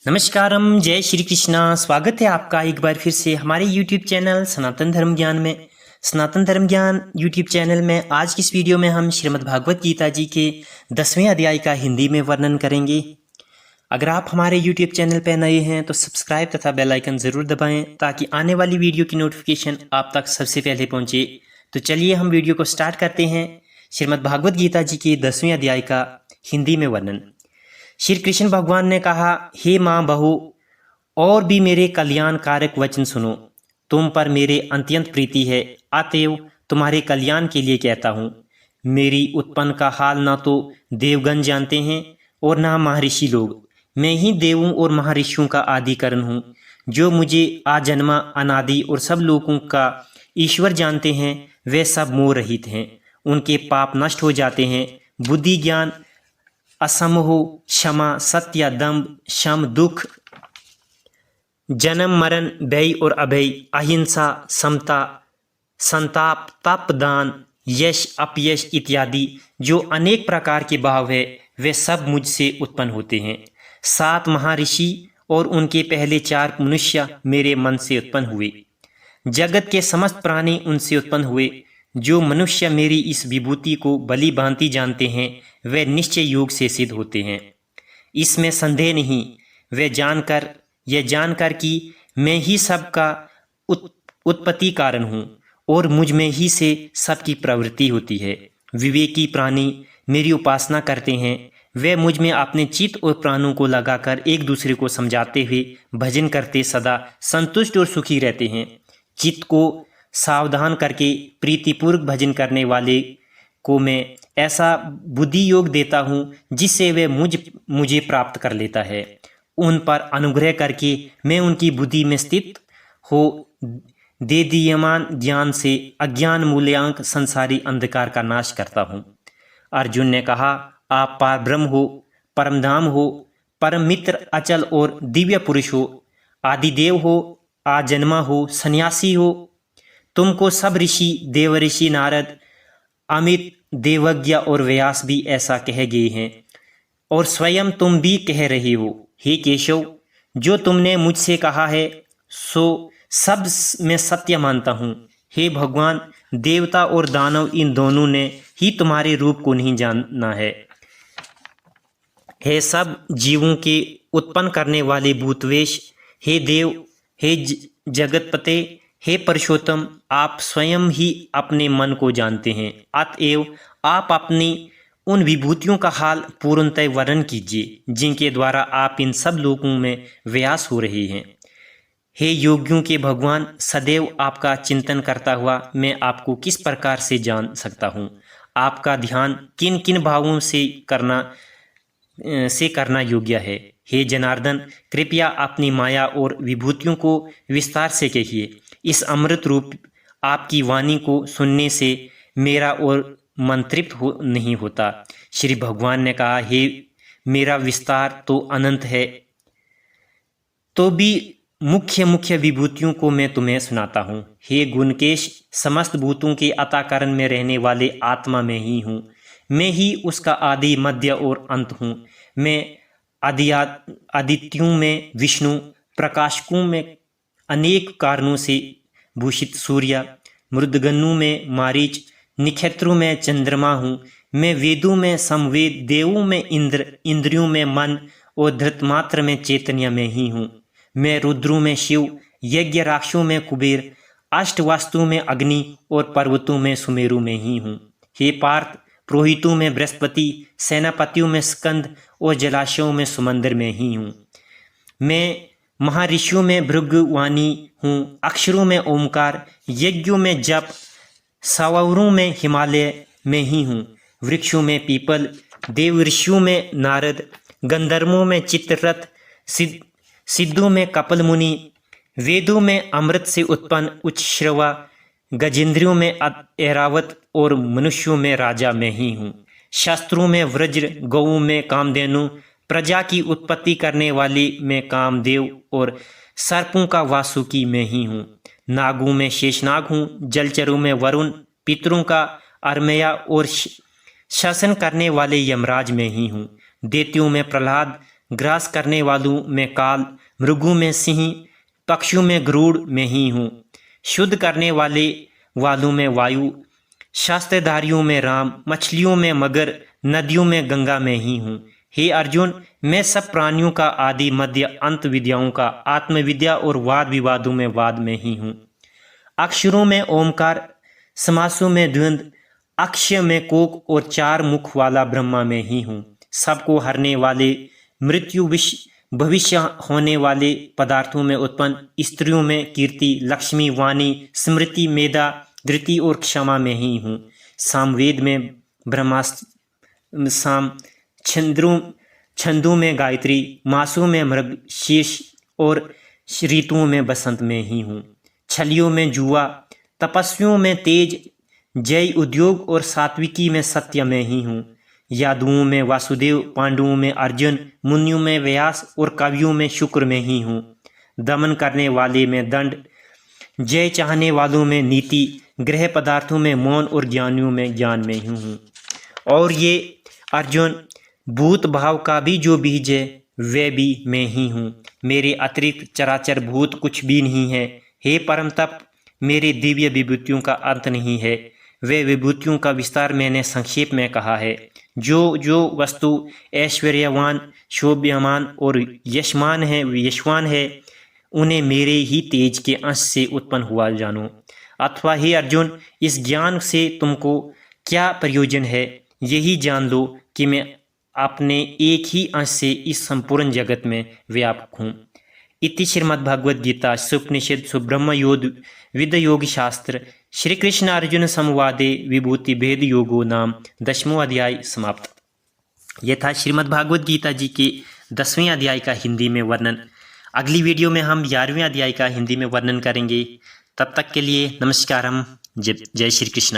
नमस्कारम, जय श्री कृष्णा। स्वागत है आपका एक बार फिर से हमारे YouTube चैनल सनातन धर्म ज्ञान में। सनातन धर्म ज्ञान YouTube चैनल में आज की इस वीडियो में हम श्रीमद् भागवत गीता जी के 10वें अध्याय का हिंदी में वर्णन करेंगे। अगर आप हमारे YouTube चैनल पर नए हैं तो सब्सक्राइब तथा बेल आइकन ज़रूर दबाएं ताकि आने वाली वीडियो की नोटिफिकेशन आप तक सबसे पहले पहुँचे। तो चलिए हम वीडियो को स्टार्ट करते हैं। श्रीमद् भागवत गीता जी के 10वें अध्याय का हिंदी में वर्णन। श्री कृष्ण भगवान ने कहा, हे माँ बहू, और भी मेरे कल्याण कारक वचन सुनो। तुम पर मेरे अत्यंत प्रीति है, अतएव तुम्हारे कल्याण के लिए कहता हूँ। मेरी उत्पन्न का हाल ना तो देवगण जानते हैं और ना महर्षि लोग। मैं ही देवों और महर्षियों का आदिकरण हूँ। जो मुझे आजन्मा अनादि और सब लोगों का ईश्वर जानते हैं वे सब मोह रहित हैं। उनके पाप नष्ट हो जाते हैं। बुद्धि, ज्ञान, असमोह, क्षमा, सत्य, दम्भ, शम, दुख, जन्म मरण, भय और अभय, अहिंसा, समता, संताप, तप, दान, यश, अपयश इत्यादि जो अनेक प्रकार के भाव है वे सब मुझसे उत्पन्न होते हैं। 7 महर्षि और उनके पहले 4 मनुष्य मेरे मन से उत्पन्न हुए। जगत के समस्त प्राणी उनसे उत्पन्न हुए। जो मनुष्य मेरी इस विभूति को भली भांति जानते हैं वे निश्चय योग से सिद्ध होते हैं। इसमें संदेह नहीं। वे जानकर कि मैं ही सबका उत्पत्ति कारण हूँ और मुझ में ही से सबकी प्रवृत्ति होती है। विवेकी प्राणी मेरी उपासना करते हैं। वे मुझ में अपने चित्त और प्राणों को लगाकर एक दूसरे को समझाते हुए भजन करते सदा संतुष्ट और सुखी रहते हैं। चित्त को सावधान करके प्रीतिपूर्वक भजन करने वाले को मैं ऐसा बुद्धि योग देता हूँ जिससे वे मुझे प्राप्त कर लेता है। उन पर अनुग्रह करके मैं उनकी बुद्धि में स्थित हो देदीयमान ज्ञान से अज्ञान मूल्यांक संसारी अंधकार का नाश करता हूँ। अर्जुन ने कहा, आप पार ब्रह्म हो, परम धाम हो, परम मित्र, अचल और दिव्य पुरुष हो, आदिदेव हो, आजन्मा हो, सन्यासी हो। तुमको सब ऋषि, देवऋषि, नारद, अमित, देवज्ञ और व्यास भी ऐसा कह गए हैं और स्वयं तुम भी कह रहे हो। हे केशव, जो तुमने मुझसे कहा है सो सब मैं सत्य मानता हूँ। हे भगवान, देवता और दानव इन दोनों ने ही तुम्हारे रूप को नहीं जाना है। हे सब जीवों के उत्पन्न करने वाले भूतवेश, हे देव, हे जगतपते, हे पुरुषोत्तम, आप स्वयं ही अपने मन को जानते हैं। अतएव आप अपनी उन विभूतियों का हाल पूर्णतः वर्णन कीजिए जिनके द्वारा आप इन सब लोगों में व्यास हो रहे हैं। हे योगियों के भगवान, सदैव आपका चिंतन करता हुआ मैं आपको किस प्रकार से जान सकता हूँ? आपका ध्यान किन किन भावों से करना योग्य है? हे जनार्दन, कृपया अपनी माया और विभूतियों को विस्तार से कहिए। इस अमृत रूप आपकी वाणी को सुनने से मेरा और मन तृप्त नहीं होता। श्री भगवान ने कहा, हे मेरा विस्तार तो अनंत है, तो भी मुख्य विभूतियों को मैं तुम्हें सुनाता हूँ। हे गुणकेश, समस्त भूतों के अताकरण में रहने वाले आत्मा में ही हूँ। मैं ही उसका आदि, मध्य और अंत हूँ। मैं आदित्यों में विष्णु, प्रकाशकों में अनेक कारणों से भूषित सूर्य, मृदगणों में मारीच, नक्षत्रों में चंद्रमा हूँ। मैं वेदों में समवेद, देवों में इंद्र, इंद्रियों में मन और धृतमात्र में चैतन्य में ही हूँ। मैं रुद्रों में शिव, यज्ञ राक्षों में कुबेर, अष्टवस्तुओं में अग्नि और पर्वतों में सुमेरु में ही हूँ। हे पार्थ, पुरोहितों में बृहस्पति, सेनापतियों में स्कंद और जलाशयों में सुमंदर में ही हूँ। मैं महर्षियों में भृगुवाणी हूँ, अक्षरों में ओमकार, यज्ञों में जप, सवरों में हिमालय में ही हूँ। वृक्षों में पीपल, देवऋषियों में नारद, गंधर्वों में चित्ररथ, सिद्धों में कपिल मुनि, वेदों में अमृत से उत्पन्न उच्छ्रवा, गजेंद्रियों में ऐरावत और मनुष्यों में राजा में ही हूँ। शास्त्रों में वज्र, गौओं में कामधेनु, प्रजा की उत्पत्ति करने वाली में कामदेव और सर्पों का वासुकी में ही हूँ। नागों में शेषनाग हूँ, जलचरों में वरुण, पितरों का अरमेया और शासन करने वाले यमराज में ही हूँ। दैत्यों में प्रहलाद, ग्रास करने वालों में काल, मृगों में सिंह, पक्षियों में गरुड़ में ही हूँ। शुद्ध करने वालों में वायु, शास्त्रधारियों में राम, मछलियों में मगर, नदियों में गंगा में ही हूँ। हे अर्जुन, मैं सब प्राणियों का आदि मध्य अंत विद्याओं का, आत्मविद्या और वाद विवादों में वाद में ही हूँ। अक्षरों में ओमकार, समासों में द्वंद्व, अक्षय में कोक और चार मुख वाला ब्रह्मा में ही हूँ। सबको हरने वाले, मृत्यु भविष्य होने वाले पदार्थों में उत्पन्न, स्त्रियों में कीर्ति, लक्ष्मी, वाणी, स्मृति, मेधा, धृति और क्षमा में ही हूँ। सामवेद में ब्रह्मास्त्र, साम, छंदों में गायत्री, मासों में मृग शीर्ष और ऋतुओं में बसंत में ही हूँ। छलियों में जुआ, तपस्वियों में तेज, जय उद्योग और सात्विकी में सत्य में ही हूँ। यादुओं में वासुदेव, पांडवों में अर्जुन, मुनियों में व्यास और कवियों में शुक्र में ही हूँ। दमन करने वाले में दंड, जय चाहने वालों में नीति, ग्रह पदार्थों में मौन और ज्ञानियों में ज्ञान में ही हूँ। और ये अर्जुन, भूत भाव का भी जो बीज है वे भी मैं ही हूँ। मेरे अतिरिक्त चराचर भूत कुछ भी नहीं है। हे परम तप, मेरे दिव्य विभूतियों का अंत नहीं है। वे विभूतियों का विस्तार मैंने संक्षेप में कहा है। जो जो वस्तु ऐश्वर्यवान, शोभ्यमान और यशमान है, उन्हें मेरे ही तेज के अंश से उत्पन्न हुआ जानो। अथवा हे अर्जुन, इस ज्ञान से तुमको क्या प्रयोजन है? यही जान लो कि मैं अपने एक ही अंश से इस संपूर्ण जगत में व्यापक हूँ। इति श्रीमद्भगवद गीता सुपनिषद सुब्रह्म विद योग शास्त्र श्री कृष्ण अर्जुन संवादे विभूति भेद योगो नाम 10वां अध्याय समाप्त। यह था श्रीमद्भागवत गीता जी के 10वें अध्याय का हिंदी में वर्णन। अगली वीडियो में हम 11वें अध्याय का हिंदी में वर्णन करेंगे। तब तक के लिए नमस्कारम। जय श्री कृष्ण।